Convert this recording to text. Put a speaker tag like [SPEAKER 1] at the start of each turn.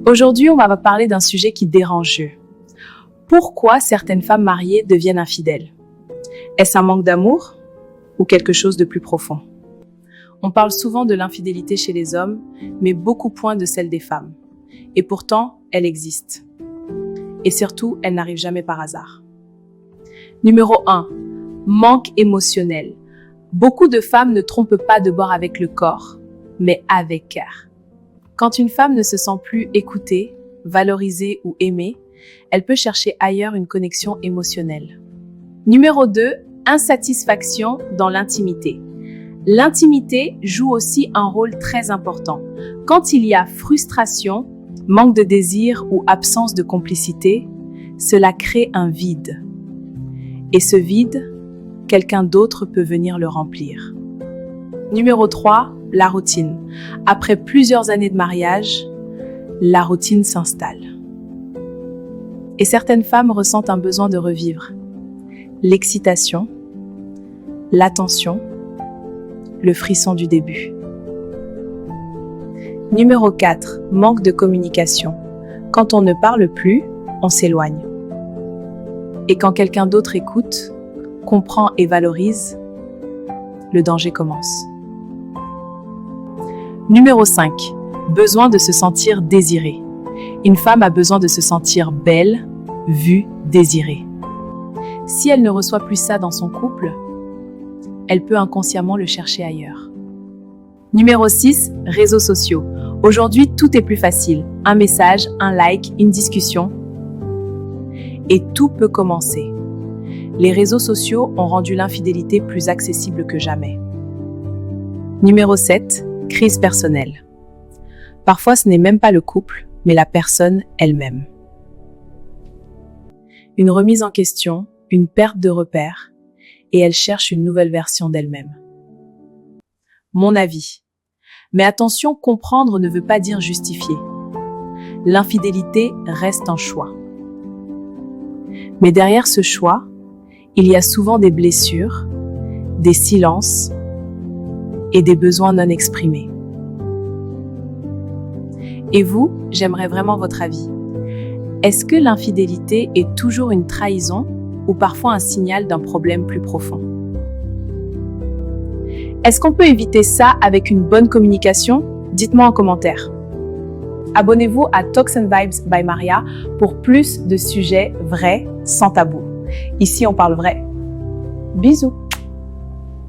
[SPEAKER 1] Aujourd'hui, on va parler d'un sujet qui dérange. Pourquoi certaines femmes mariées deviennent infidèles? Est-ce un manque d'amour ou quelque chose de plus profond? On parle souvent de l'infidélité chez les hommes, mais beaucoup moins de celle des femmes. Et pourtant, elle existe. Et surtout, elle n'arrive jamais par hasard. Numéro 1. Manque émotionnel. Beaucoup de femmes ne trompent pas d'abord avec le corps, mais avec cœur. Quand une femme ne se sent plus écoutée, valorisée ou aimée, elle peut chercher ailleurs une connexion émotionnelle. Numéro 2. Insatisfaction dans l'intimité. L'intimité joue aussi un rôle très important. Quand il y a frustration, manque de désir ou absence de complicité, cela crée un vide. Et ce vide, quelqu'un d'autre peut venir le remplir. Numéro 3, la routine. Après plusieurs années de mariage, la routine s'installe. Et certaines femmes ressentent un besoin de revivre l'excitation, l'attention, le frisson du début. Numéro 4, manque de communication. Quand on ne parle plus, on s'éloigne. Et quand quelqu'un d'autre écoute, comprend et valorise, le danger commence. Numéro 5, besoin de se sentir désirée. Une femme a besoin de se sentir belle, vue, désirée. Si elle ne reçoit plus ça dans son couple, elle peut inconsciemment le chercher ailleurs. Numéro 6, réseaux sociaux. Aujourd'hui, tout est plus facile. Un message, un like, une discussion. Et tout peut commencer. Les réseaux sociaux ont rendu l'infidélité plus accessible que jamais. Numéro 7, crise personnelle. Parfois, ce n'est même pas le couple, mais la personne elle-même. Une remise en question, une perte de repères, et elle cherche une nouvelle version d'elle-même. Mon avis. Mais attention, comprendre ne veut pas dire justifier. L'infidélité reste un choix. Mais derrière ce choix, il y a souvent des blessures, des silences et des besoins non exprimés. Et vous, j'aimerais vraiment votre avis. Est-ce que l'infidélité est toujours une trahison ou parfois un signal d'un problème plus profond? Est-ce qu'on peut éviter ça avec une bonne communication? Dites-moi en commentaire. Abonnez-vous à Talks and Vibes by Maria pour plus de sujets vrais, sans tabou. Ici, on parle vrai. Bisous!